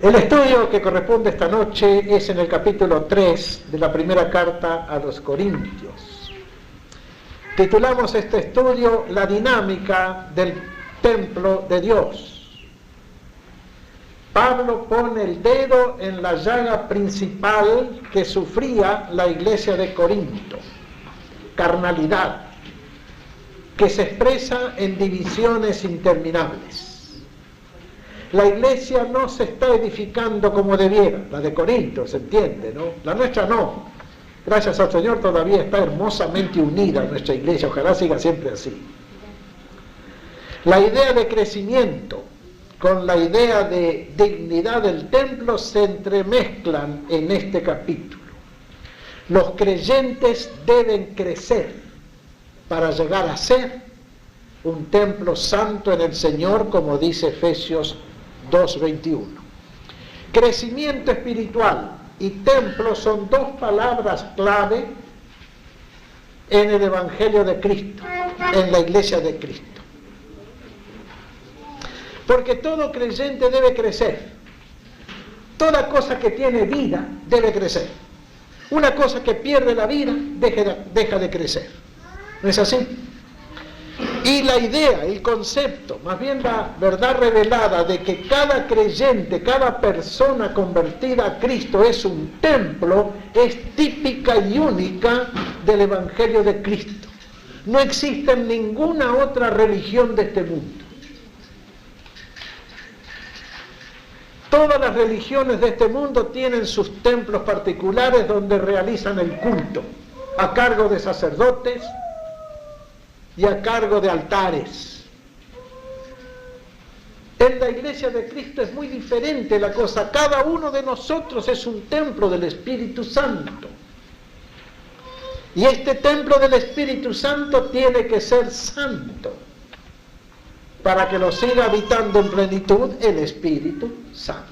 El estudio que corresponde esta noche es en el capítulo 3 de la primera carta a los Corintios. Titulamos este estudio La dinámica del templo de Dios. Pablo pone el dedo en la llaga principal que sufría la iglesia de Corinto: carnalidad, que se expresa en divisiones interminables. La iglesia no se está edificando como debiera, la de Corinto, se entiende, ¿no? La nuestra no. Gracias al Señor todavía está hermosamente unida nuestra iglesia, ojalá siga siempre así. La idea de crecimiento con la idea de dignidad del templo se entremezclan en este capítulo. Los creyentes deben crecer para llegar a ser un templo santo en el Señor, como dice Efesios 2:21. Crecimiento espiritual y templo son dos palabras clave en el Evangelio de Cristo, en la iglesia de Cristo. Porque todo creyente debe crecer. Toda cosa que tiene vida debe crecer. Una cosa que pierde la vida deja de crecer. ¿No es así? Y la idea, el concepto, más bien la verdad revelada de que cada creyente, cada persona convertida a Cristo es un templo, es típica y única del Evangelio de Cristo. No existe en ninguna otra religión de este mundo. Todas las religiones de este mundo tienen sus templos particulares donde realizan el culto, a cargo de sacerdotes y a cargo de altares. En la iglesia de Cristo es muy diferente la cosa. Cada uno de nosotros es un templo del Espíritu Santo. Y este templo del Espíritu Santo tiene que ser santo para que lo siga habitando en plenitud el Espíritu Santo.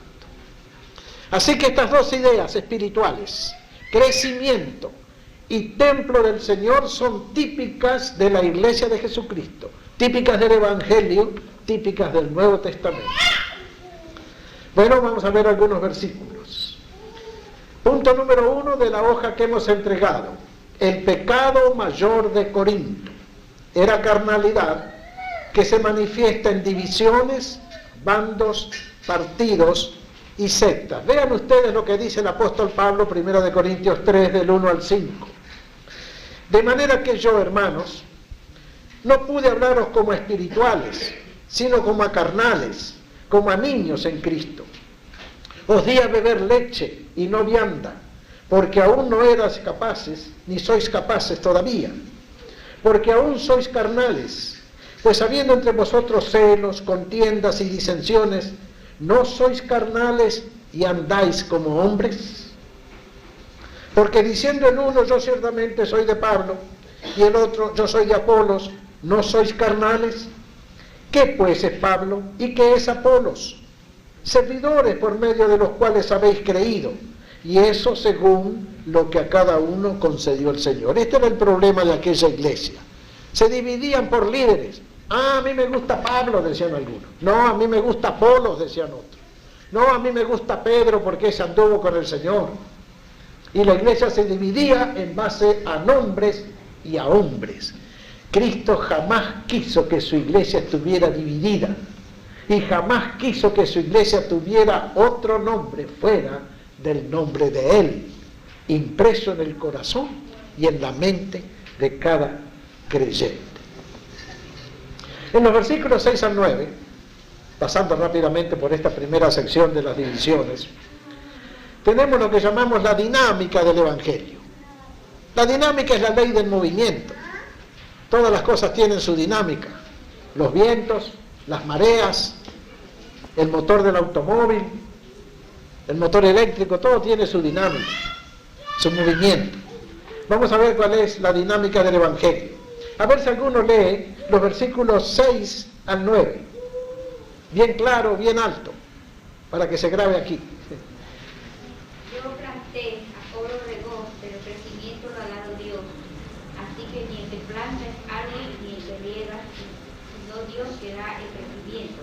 Así que estas dos ideas espirituales, crecimiento y templo del Señor, son típicas de la iglesia de Jesucristo, típicas del Evangelio, típicas del Nuevo Testamento. Bueno, vamos a ver algunos versículos. Punto número 1 de la hoja que hemos entregado: el pecado mayor de Corinto era carnalidad que se manifiesta en divisiones, bandos, partidos y sectas. Vean ustedes lo que dice el apóstol Pablo, 1 Corintios 3, del 1 al 5. De manera que yo, hermanos, no pude hablaros como a espirituales, sino como a carnales, como a niños en Cristo. Os di a beber leche y no vianda, porque aún no erais capaces, ni sois capaces todavía, porque aún sois carnales, pues habiendo entre vosotros celos, contiendas y disensiones, ¿no sois carnales y andáis como hombres? Porque diciendo el uno, yo ciertamente soy de Pablo, y el otro, yo soy de Apolos, ¿no sois carnales? ¿Qué pues es Pablo y qué es Apolos? Servidores por medio de los cuales habéis creído, y eso según lo que a cada uno concedió el Señor. Este era el problema de aquella iglesia. Se dividían por líderes. Ah, a mí me gusta Pablo, decían algunos. No, a mí me gusta Apolos, decían otros. No, a mí me gusta Pedro porque ese anduvo con el Señor. Y la iglesia se dividía en base a nombres y a hombres. Cristo jamás quiso que su iglesia estuviera dividida. Y jamás quiso que su iglesia tuviera otro nombre fuera del nombre de Él, impreso en el corazón y en la mente de cada creyente. En los versículos 6 al 9, pasando rápidamente por esta primera sección de las divisiones, tenemos lo que llamamos la dinámica del Evangelio. La dinámica es la ley del movimiento. Todas las cosas tienen su dinámica. Los vientos, las mareas, el motor del automóvil, el motor eléctrico, todo tiene su dinámica, su movimiento. Vamos a ver cuál es la dinámica del Evangelio. A ver si alguno lee los versículos 6 al 9. Bien claro, bien alto, para que se grabe aquí. Yo planté, Apolo regó, pero el crecimiento lo ha dado Dios. Así que ni el que planta es alguien, ni el que riega, sino Dios que da el crecimiento.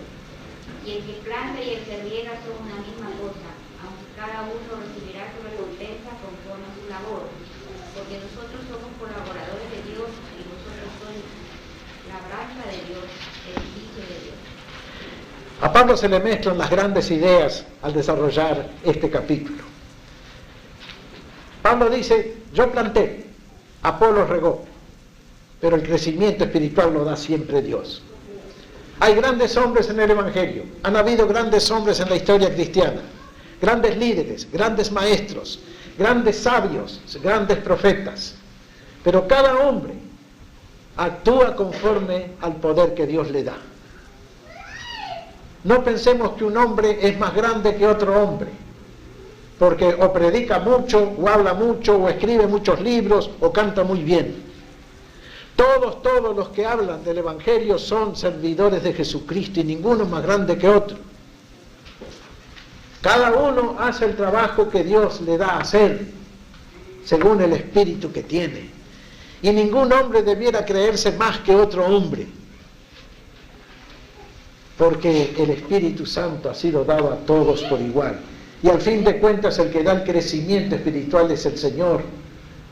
Y el que planta y el que riega son una misma cosa, cada uno recibirá su recompensa conforme a su labor, porque nosotros somos colaboradores de Dios y vosotros sois labranza de Dios, edificio de Dios. A Pablo se le mezclan las grandes ideas al desarrollar este capítulo. Pablo dice, yo planté, Apolo regó, pero el crecimiento espiritual lo da siempre Dios. Hay grandes hombres en el Evangelio, han habido grandes hombres en la historia cristiana, grandes líderes, grandes maestros, grandes sabios, grandes profetas, pero cada hombre actúa conforme al poder que Dios le da. No pensemos que un hombre es más grande que otro hombre, porque o predica mucho, o habla mucho, o escribe muchos libros, o canta muy bien. Todos los que hablan del Evangelio son servidores de Jesucristo y ninguno más grande que otro. Cada uno hace el trabajo que Dios le da a hacer, según el espíritu que tiene. Y ningún hombre debiera creerse más que otro hombre, porque el Espíritu Santo ha sido dado a todos por igual. Y al fin de cuentas el que da el crecimiento espiritual es el Señor,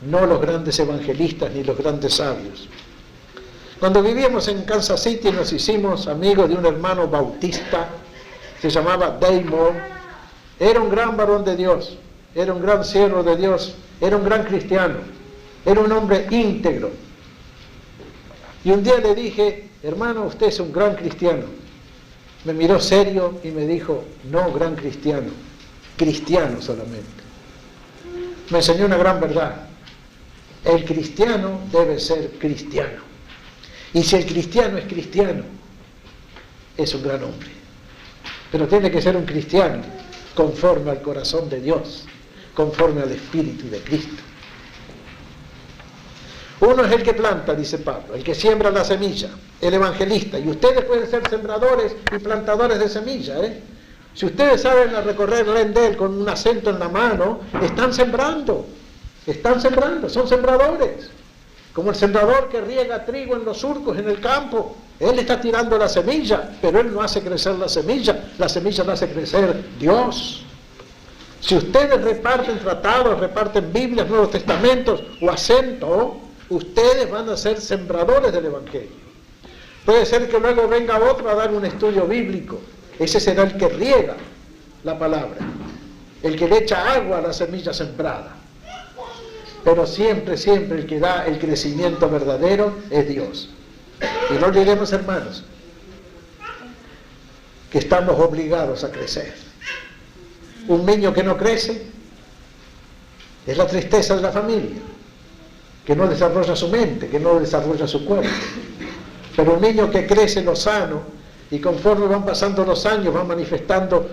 no los grandes evangelistas ni los grandes sabios. Cuando vivíamos en Kansas City nos hicimos amigos de un hermano bautista, se llamaba Dave Moore. Era un gran varón de Dios, era un gran siervo de Dios, era un gran cristiano, era un hombre íntegro. Y un día le dije, hermano, usted es un gran cristiano. Me miró serio y me dijo, no gran cristiano, cristiano solamente. Me enseñó una gran verdad. El cristiano debe ser cristiano. Y si el cristiano es cristiano, es un gran hombre. Pero tiene que ser un cristiano conforme al corazón de Dios, conforme al Espíritu de Cristo. Uno es el que planta, dice Pablo, el que siembra la semilla, el evangelista. Y ustedes pueden ser sembradores y plantadores de semilla, Si ustedes saben a recorrer Lendel con un acento en la mano, están sembrando, son sembradores. Como el sembrador que riega trigo en los surcos en el campo, él está tirando la semilla, pero él no hace crecer la semilla la hace crecer Dios. Si ustedes reparten tratados, reparten Biblias, Nuevos Testamentos o acento, ustedes van a ser sembradores del Evangelio. Puede ser que luego venga otro a dar un estudio bíblico. Ese será el que riega la palabra, el que le echa agua a la semilla sembrada. Pero siempre el que da el crecimiento verdadero es Dios. Y no olvidemos, hermanos, que estamos obligados a crecer. Un niño que no crece es la tristeza de la familia, que no desarrolla su mente, que no desarrolla su cuerpo. Pero un niño que crece lo sano y conforme van pasando los años van manifestando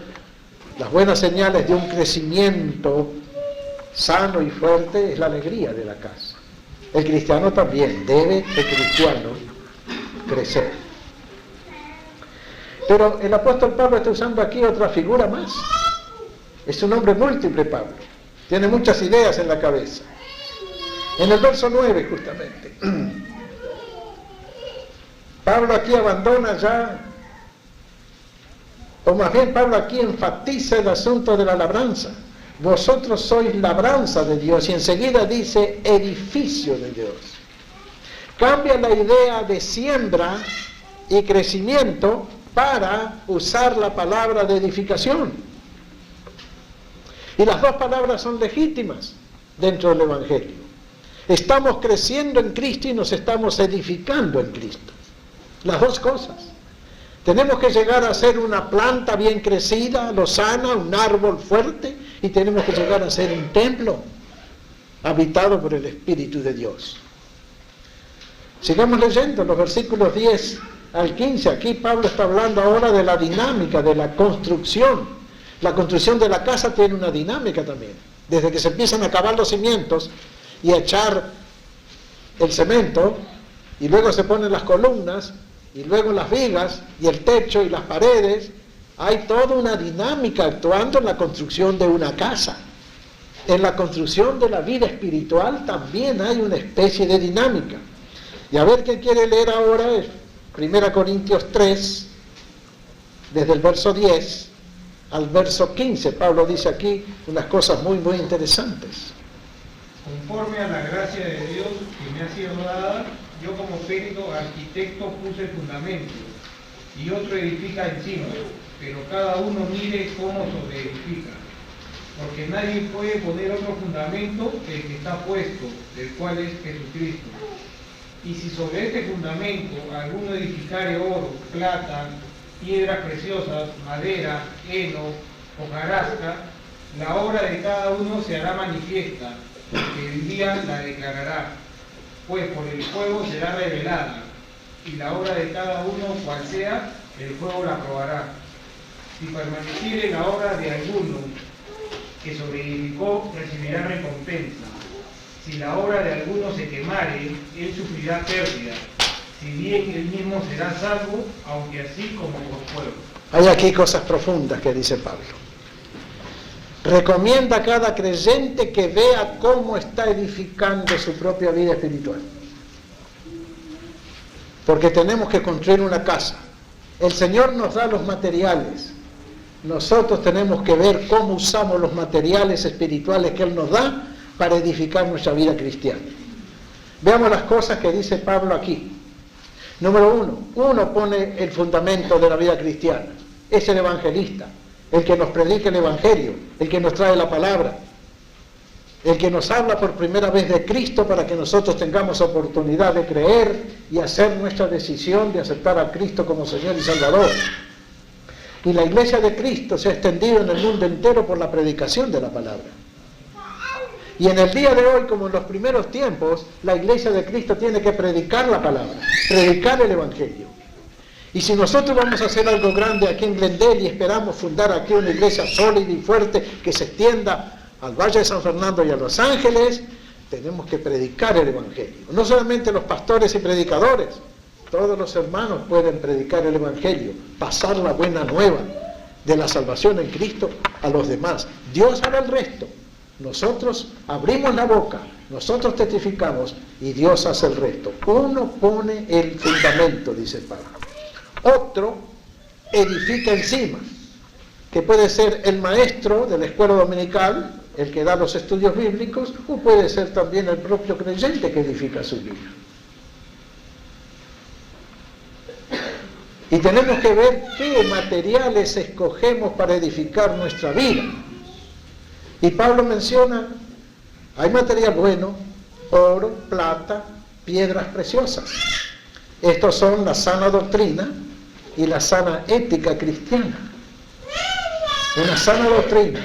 las buenas señales de un crecimiento sano y fuerte, es la alegría de la casa. El cristiano también debe, el cristiano, crecer. Pero el apóstol Pablo está usando aquí otra figura más. Es un hombre múltiple, Pablo. Tiene muchas ideas en la cabeza. En el verso 9, justamente, Pablo aquí abandona ya, o más bien Pablo aquí enfatiza el asunto de la labranza. Vosotros sois labranza de Dios, y enseguida dice edificio de Dios. Cambia la idea de siembra y crecimiento para usar la palabra de edificación. Y las dos palabras son legítimas dentro del Evangelio. Estamos creciendo en Cristo y nos estamos edificando en Cristo. Las dos cosas. Tenemos que llegar a ser una planta bien crecida, lozana, un árbol fuerte, y tenemos que llegar a ser un templo habitado por el Espíritu de Dios. Sigamos leyendo los versículos 10 al 15. Aquí Pablo está hablando ahora de la dinámica, de la construcción. La construcción de la casa tiene una dinámica también. Desde que se empiezan a cavar los cimientos y a echar el cemento, y luego se ponen las columnas, y luego las vigas, y el techo, y las paredes, hay toda una dinámica actuando en la construcción de una casa. En la construcción de la vida espiritual también hay una especie de dinámica. Y a ver qué quiere leer ahora es 1 Corintios 3, desde el verso 10 al verso 15. Pablo dice aquí unas cosas muy, muy interesantes. Conforme a la gracia de Dios que me ha sido dada, yo como perito arquitecto puse el fundamento, y otro edifica encima, pero cada uno mire cómo sobreedifica. Porque nadie puede poner otro fundamento que el que está puesto, el cual es Jesucristo. Y si sobre este fundamento alguno edificare oro, plata, piedras preciosas, madera, heno, hojarasca, la obra de cada uno se hará manifiesta, porque el día la declarará, pues por el fuego será revelada, y la obra de cada uno, cual sea, el fuego la probará. Si permaneciere la obra de alguno que sobreedificó, recibirá recompensa. Si la obra de alguno se quemare, él sufrirá pérdida, si bien él mismo será salvo, aunque así como por fuego. Hay aquí cosas profundas que dice Pablo. Recomienda a cada creyente que vea cómo está edificando su propia vida espiritual. Porque tenemos que construir una casa. El Señor nos da los materiales. Nosotros tenemos que ver cómo usamos los materiales espirituales que Él nos da para edificar nuestra vida cristiana. Veamos las cosas que dice Pablo aquí. Número uno pone el fundamento de la vida cristiana. Es el evangelista, el que nos predica el evangelio, el que nos trae la palabra, el que nos habla por primera vez de Cristo para que nosotros tengamos oportunidad de creer y hacer nuestra decisión de aceptar a Cristo como Señor y Salvador. Y la iglesia de Cristo se ha extendido en el mundo entero por la predicación de la palabra. Y en el día de hoy, como en los primeros tiempos, la iglesia de Cristo tiene que predicar la palabra, predicar el evangelio. Y si nosotros vamos a hacer algo grande aquí en Glendale y esperamos fundar aquí una iglesia sólida y fuerte que se extienda al Valle de San Fernando y a Los Ángeles, tenemos que predicar el evangelio. No solamente los pastores y predicadores, todos los hermanos pueden predicar el evangelio, pasar la buena nueva de la salvación en Cristo a los demás. Dios hará el resto. Nosotros abrimos la boca, nosotros testificamos y Dios hace el resto. Uno pone el fundamento, dice Pablo. Otro edifica encima, que puede ser el maestro de la escuela dominical, el que da los estudios bíblicos, o puede ser también el propio creyente que edifica su vida. Y tenemos que ver qué materiales escogemos para edificar nuestra vida. Y Pablo menciona, hay material bueno, oro, plata, piedras preciosas. Estos son la sana doctrina y la sana ética cristiana. Una sana doctrina,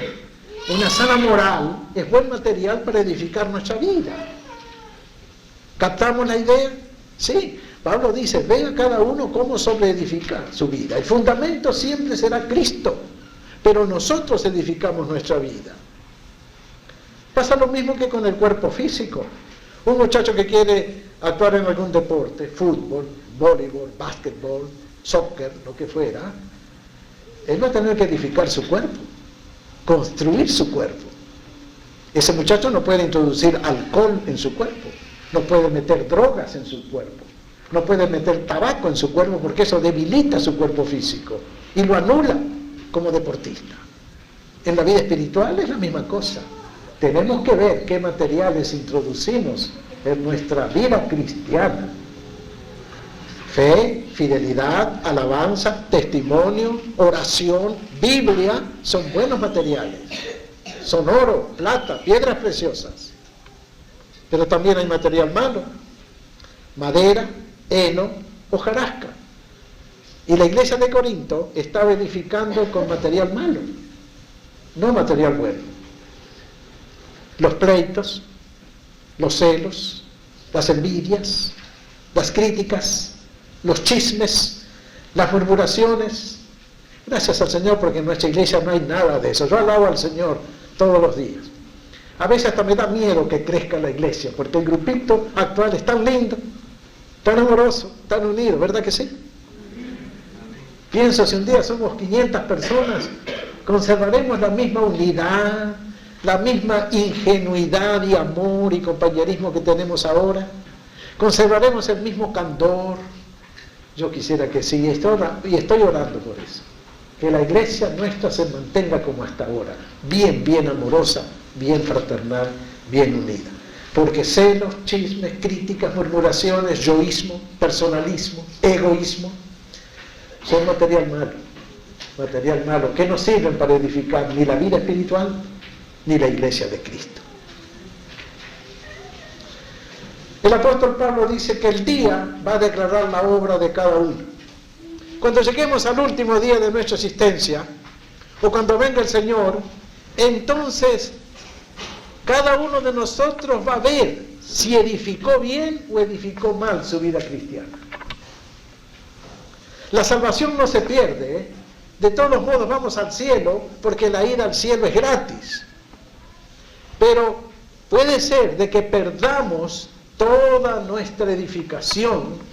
una sana moral es buen material para edificar nuestra vida. ¿Captamos la idea? Sí. Pablo dice, vea cada uno cómo sobreedifica su vida. El fundamento siempre será Cristo, pero nosotros edificamos nuestra vida. Pasa lo mismo que con el cuerpo físico. Un muchacho que quiere actuar en algún deporte, fútbol, voleibol, básquetbol, soccer, lo que fuera, él va a tener que edificar su cuerpo, construir su cuerpo. Ese muchacho no puede introducir alcohol en su cuerpo, no puede meter drogas en su cuerpo, no puede meter tabaco en su cuerpo porque eso debilita su cuerpo físico y lo anula como deportista. En la vida espiritual es la misma cosa. Tenemos que ver qué materiales introducimos en nuestra vida cristiana. Fe, fidelidad, alabanza, testimonio, oración, Biblia, son buenos materiales. Son oro, plata, piedras preciosas. Pero también hay material malo. Madera, heno, hojarasca. Y la iglesia de Corinto estaba edificando con material malo, no material bueno. Los pleitos, los celos, las envidias, las críticas, los chismes, las murmuraciones. Gracias al Señor porque en nuestra iglesia no hay nada de eso. Yo alabo al Señor todos los días. A veces hasta me da miedo que crezca la iglesia porque el grupito actual es tan lindo, tan amoroso, tan unido, ¿verdad que sí? Pienso, si un día somos 500 personas, conservaremos la misma unidad, la misma ingenuidad y amor y compañerismo que tenemos ahora. Conservaremos el mismo candor. Yo quisiera que sí, y estoy orando por eso. que la iglesia nuestra se mantenga como hasta ahora, bien amorosa, bien fraternal, bien unida. Porque celos, chismes, críticas, murmuraciones, yoísmo, personalismo, egoísmo, son material malo, que no sirven para edificar ni la vida espiritual ni la iglesia de Cristo. El apóstol Pablo dice que el día va a declarar la obra de cada uno. Cuando lleguemos al último día de nuestra existencia, o cuando venga el Señor, entonces cada uno de nosotros va a ver si edificó bien o edificó mal su vida cristiana. La salvación no se pierde, ¿eh? De todos modos vamos al cielo, porque la ida al cielo es gratis. Pero puede ser de que perdamos toda nuestra edificación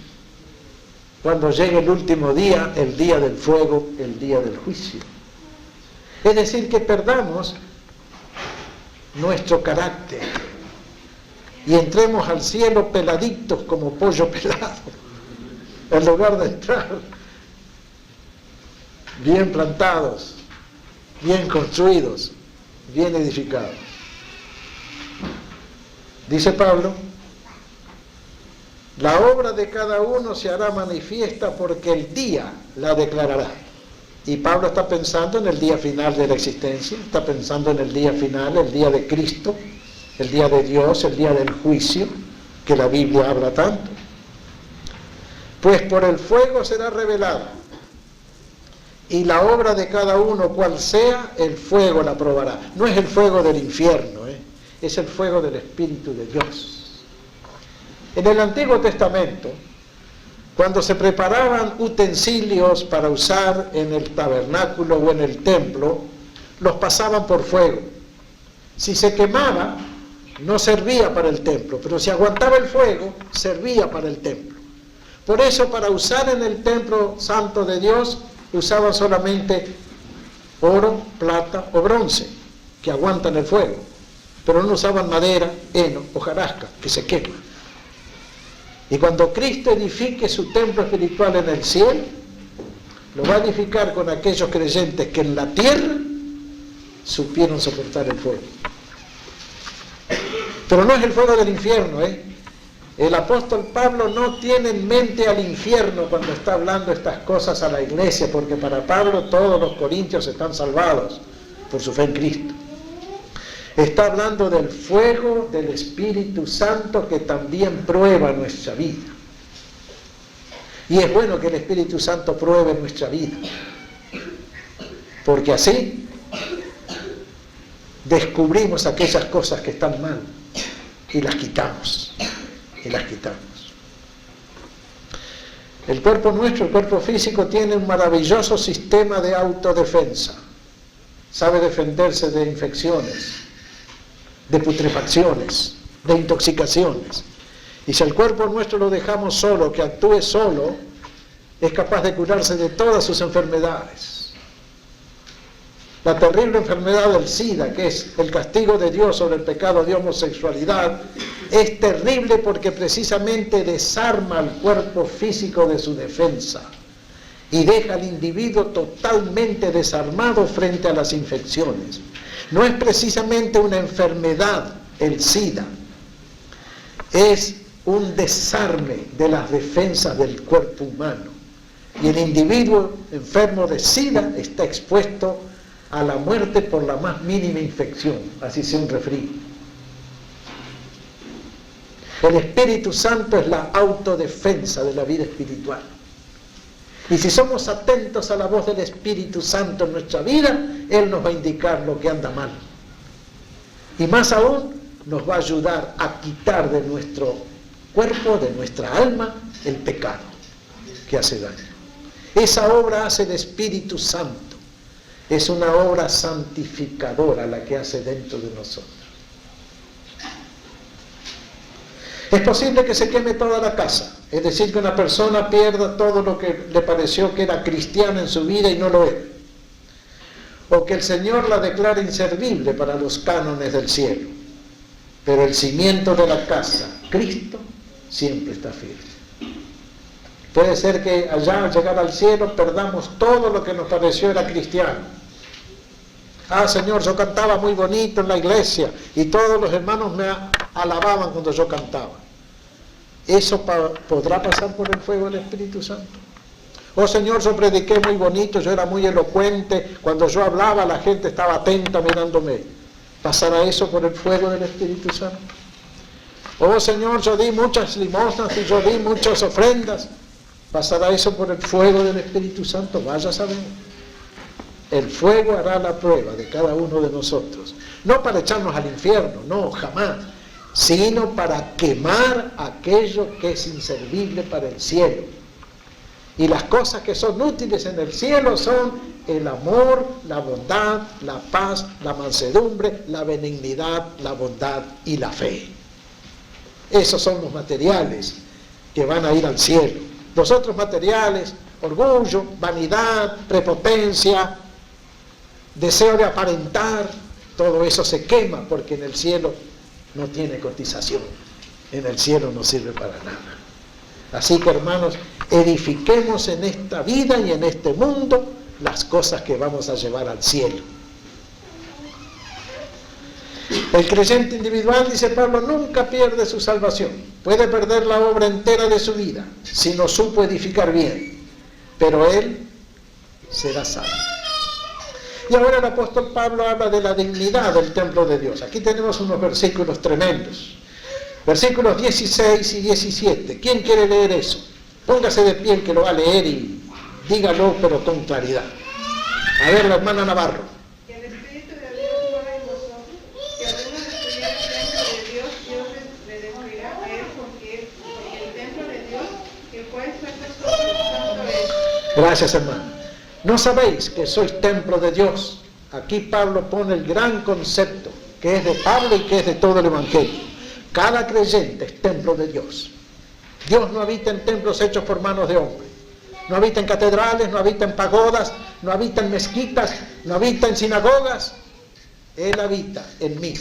cuando llegue el último día, el día del fuego, el día del juicio. Es decir, que perdamos nuestro carácter y entremos al cielo peladitos como pollo pelado, en lugar de entrar bien plantados, bien construidos, bien edificados. Dice Pablo, la obra de cada uno se hará manifiesta porque el día la declarará. Y Pablo está pensando en el día final de la existencia, está pensando en el día final, el día de Cristo, el día de Dios, el día del juicio, que la Biblia habla tanto. Pues por el fuego será revelada, y la obra de cada uno, cual sea, el fuego la probará. No es el fuego del infierno, es el fuego del Espíritu de Dios. En el Antiguo Testamento, cuando se preparaban utensilios para usar en el tabernáculo o en el templo, los pasaban por fuego. Si se quemaba, no servía para el templo, pero si aguantaba el fuego, servía para el templo. Por eso, para usar en el templo santo de Dios, usaban solamente oro, plata o bronce, que aguantan el fuego, pero no usaban madera, heno, hojarasca, que se quema. Y cuando Cristo edifique su templo espiritual en el cielo, lo va a edificar con aquellos creyentes que en la tierra supieron soportar el fuego. Pero no es el fuego del infierno, El apóstol Pablo no tiene en mente al infierno cuando está hablando estas cosas a la iglesia, porque para Pablo todos los corintios están salvados por su fe en Cristo. Está hablando del fuego del Espíritu Santo que también prueba nuestra vida. Y es bueno que el Espíritu Santo pruebe nuestra vida, porque así descubrimos aquellas cosas que están mal y las quitamos. El cuerpo nuestro, el cuerpo físico, tiene un maravilloso sistema de autodefensa. Sabe defenderse de infecciones, de putrefacciones, de intoxicaciones. Y si el cuerpo nuestro lo dejamos solo, que actúe solo, es capaz de curarse de todas sus enfermedades. La terrible enfermedad del SIDA, que es el castigo de Dios sobre el pecado de homosexualidad, es terrible porque precisamente desarma al cuerpo físico de su defensa y deja al individuo totalmente desarmado frente a las infecciones. No es precisamente una enfermedad el SIDA, es un desarme de las defensas del cuerpo humano. Y el individuo enfermo de SIDA está expuesto a la muerte por la más mínima infección, así sea un resfrío. El Espíritu Santo es la autodefensa de la vida espiritual. Y si somos atentos a la voz del Espíritu Santo en nuestra vida, Él nos va a indicar lo que anda mal. Y más aún, nos va a ayudar a quitar de nuestro cuerpo, de nuestra alma, el pecado que hace daño. Esa obra hace el Espíritu Santo. Es una obra santificadora la que hace dentro de nosotros. Es posible que se queme toda la casa, es decir, que una persona pierda todo lo que le pareció que era cristiano en su vida y no lo es. O que el Señor la declare inservible para los cánones del cielo. Pero el cimiento de la casa, Cristo, siempre está firme. Puede ser que allá al llegar al cielo perdamos todo lo que nos pareció era cristiano. Ah, Señor, yo cantaba muy bonito en la iglesia y todos los hermanos me alababan cuando yo cantaba. ¿Eso podrá pasar por el fuego del Espíritu Santo? Oh Señor, yo prediqué muy bonito, yo era muy elocuente, cuando yo hablaba la gente estaba atenta mirándome. ¿Pasará eso por el fuego del Espíritu Santo? Oh Señor, yo di muchas limosnas y yo di muchas ofrendas. ¿Pasará eso por el fuego del Espíritu Santo? Vaya a saber. El fuego hará la prueba de cada uno de nosotros. No para echarnos al infierno, no, jamás. Sino para quemar aquello que es inservible para el cielo. Y las cosas que son útiles en el cielo son el amor, la bondad, la paz, la mansedumbre, la benignidad, la bondad y la fe. Esos son los materiales que van a ir al cielo. Los otros materiales, orgullo, vanidad, prepotencia, deseo de aparentar, todo eso se quema porque en el cielo no tiene cotización. En el cielo no sirve para nada. Así que, hermanos, edifiquemos en esta vida y en este mundo las cosas que vamos a llevar al cielo. El creyente individual, dice Pablo, nunca pierde su salvación. Puede perder la obra entera de su vida si no supo edificar bien, pero él será salvo. Y ahora el apóstol Pablo habla de la dignidad del templo de Dios. Aquí tenemos unos versículos tremendos. Versículos 16 y 17. ¿Quién quiere leer eso? Póngase de pie el que lo va a leer y dígalo, pero con claridad. A ver, la hermana Navarro. Que el Espíritu de Dios mora en vosotros. Si alguno destruyera el templo de Dios, Dios le destruirá a él, porque el templo de Dios que fue hecho en vosotros, santo es. Gracias, hermano. ¿No sabéis que sois templo de Dios? Aquí Pablo pone el gran concepto, que es de Pablo y que es de todo el Evangelio. Cada creyente es templo de Dios. Dios no habita en templos hechos por manos de hombres. No habita en catedrales, no habita en pagodas, no habita en mezquitas, no habita en sinagogas. Él habita en mí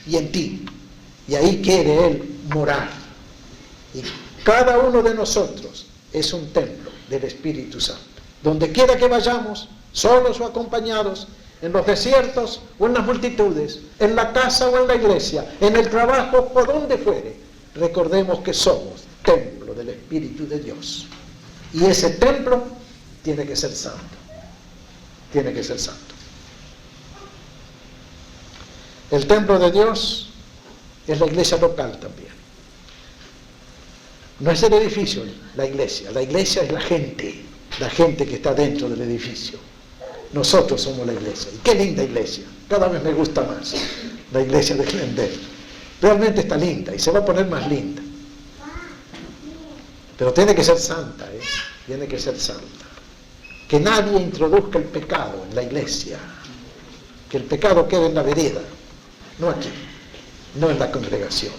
y en ti. Y ahí quiere Él morar. Y cada uno de nosotros es un templo del Espíritu Santo. Donde quiera que vayamos, solos o acompañados, en los desiertos o en las multitudes, en la casa o en la iglesia, en el trabajo o donde fuere, recordemos que somos templo del Espíritu de Dios. Y ese templo tiene que ser santo. Tiene que ser santo. El templo de Dios es la iglesia local también. No es el edificio, la iglesia es la gente que está dentro del edificio. Nosotros somos la iglesia. Y qué linda iglesia. Cada vez me gusta más la iglesia de Glendale. Realmente está linda y se va a poner más linda. Pero tiene que ser santa, tiene que ser santa. Que nadie introduzca el pecado en la iglesia. Que el pecado quede en la vereda, no aquí, no en la congregación.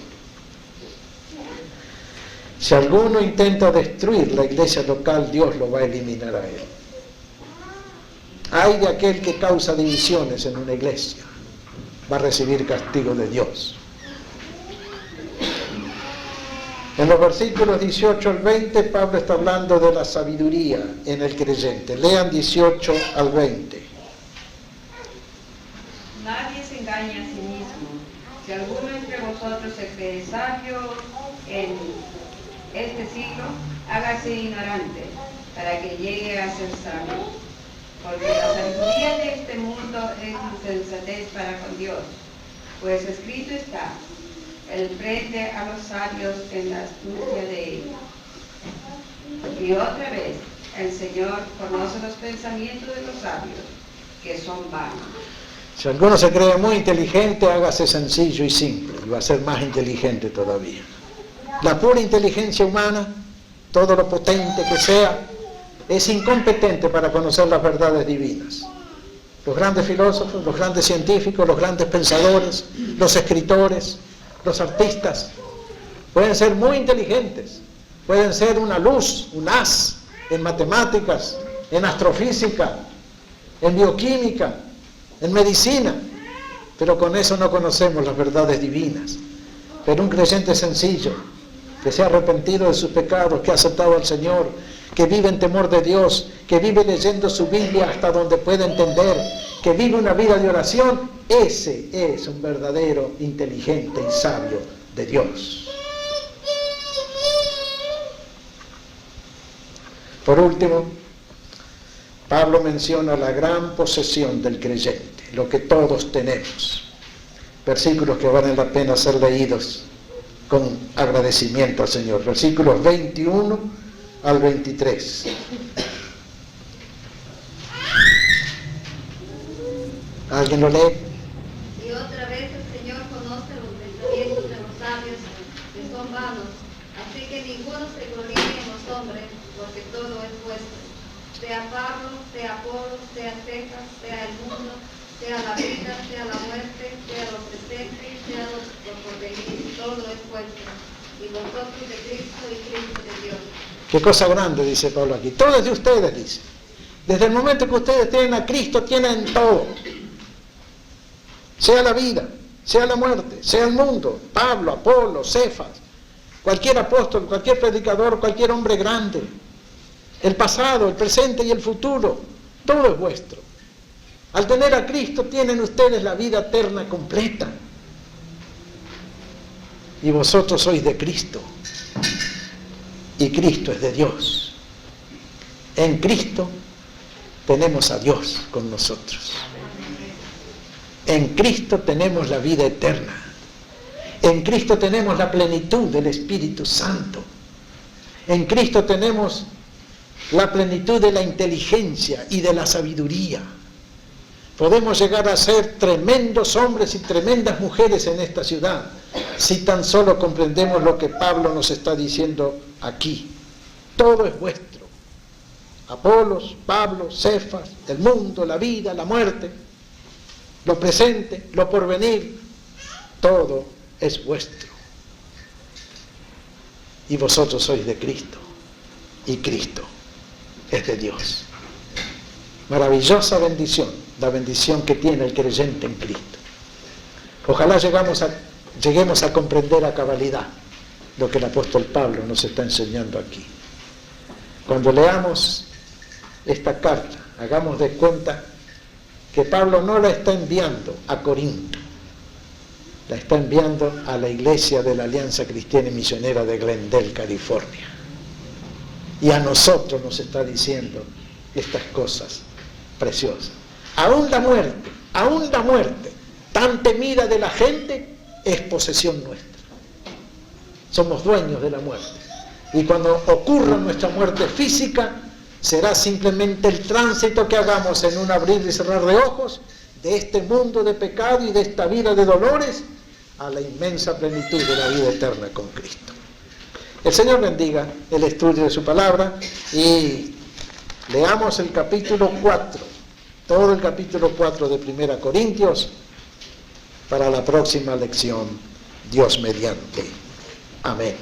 Si alguno intenta destruir la iglesia local, Dios lo va a eliminar a él. Ay de aquel que causa divisiones en una iglesia, va a recibir castigo de Dios. En los versículos 18 al 20, Pablo está hablando de la sabiduría en el creyente. Lean 18 al 20. Nadie se engaña a sí mismo. Si alguno entre vosotros se cree sabio en este siglo, hágase ignorante, para que llegue a ser sabio. Porque la sabiduría de este mundo es insensatez para con Dios. Pues escrito está, Él prende a los sabios en la astucia de ellos. Y otra vez, el Señor conoce los pensamientos de los sabios, que son vanos. Si alguno se cree muy inteligente, hágase sencillo y simple, y va a ser más inteligente todavía. La pura inteligencia humana, todo lo potente que sea, es incompetente para conocer las verdades divinas. Los grandes filósofos, los grandes científicos, los grandes pensadores, los escritores, los artistas, pueden ser muy inteligentes, pueden ser una luz, un as en matemáticas, en astrofísica, en bioquímica, en medicina, pero con eso no conocemos las verdades divinas. Pero un creyente sencillo, que se ha arrepentido de sus pecados, que ha aceptado al Señor, que vive en temor de Dios, que vive leyendo su Biblia hasta donde puede entender, que vive una vida de oración, ese es un verdadero inteligente y sabio de Dios. Por último, Pablo menciona la gran posesión del creyente, lo que todos tenemos. Versículos que valen la pena ser leídos con agradecimiento al Señor. Versículos 21 al 23. ¿Alguien lo lee? Y otra vez el Señor conoce los pensamientos de los sabios, que son vanos. Así que ninguno se gloríe en los hombres, porque todo es vuestro. Sea Pablo, sea Apolo, sea Cefas, sea el mundo, sea la vida, sea la muerte, sea lo presente, sea lo por venir, todo es vuestro. Y vosotros de Cristo y Cristo de Dios. Qué cosa grande, dice Pablo aquí. Todo es de ustedes, dice. Desde el momento que ustedes tienen a Cristo, tienen todo. Sea la vida, sea la muerte, sea el mundo, Pablo, Apolo, Cefas, cualquier apóstol, cualquier predicador, cualquier hombre grande, el pasado, el presente y el futuro, todo es vuestro. Al tener a Cristo tienen ustedes la vida eterna completa. Y vosotros sois de Cristo. Y Cristo es de Dios. En Cristo tenemos a Dios con nosotros. En Cristo tenemos la vida eterna. En Cristo tenemos la plenitud del Espíritu Santo. En Cristo tenemos la plenitud de la inteligencia y de la sabiduría. Podemos llegar a ser tremendos hombres y tremendas mujeres en esta ciudad, si tan solo comprendemos lo que Pablo nos está diciendo aquí. Todo es vuestro. Apolos, Pablo, Cefas, el mundo, la vida, la muerte, lo presente, lo porvenir, todo es vuestro. Y vosotros sois de Cristo, y Cristo es de Dios. Maravillosa bendición, la bendición que tiene el creyente en Cristo. Ojalá lleguemos a comprender a cabalidad lo que el apóstol Pablo nos está enseñando aquí. Cuando leamos esta carta, hagamos de cuenta que Pablo no la está enviando a Corinto, la está enviando a la iglesia de la Alianza Cristiana y Misionera de Glendale, California. Y a nosotros nos está diciendo estas cosas preciosas. Aún la muerte, tan temida de la gente, es posesión nuestra. Somos dueños de la muerte. Y cuando ocurra nuestra muerte física, será simplemente el tránsito que hagamos en un abrir y cerrar de ojos de este mundo de pecado y de esta vida de dolores a la inmensa plenitud de la vida eterna con Cristo. El Señor bendiga el estudio de su palabra y leamos el capítulo 4, todo el capítulo 4 de 1 Corintios para la próxima lección, Dios mediante. Amén.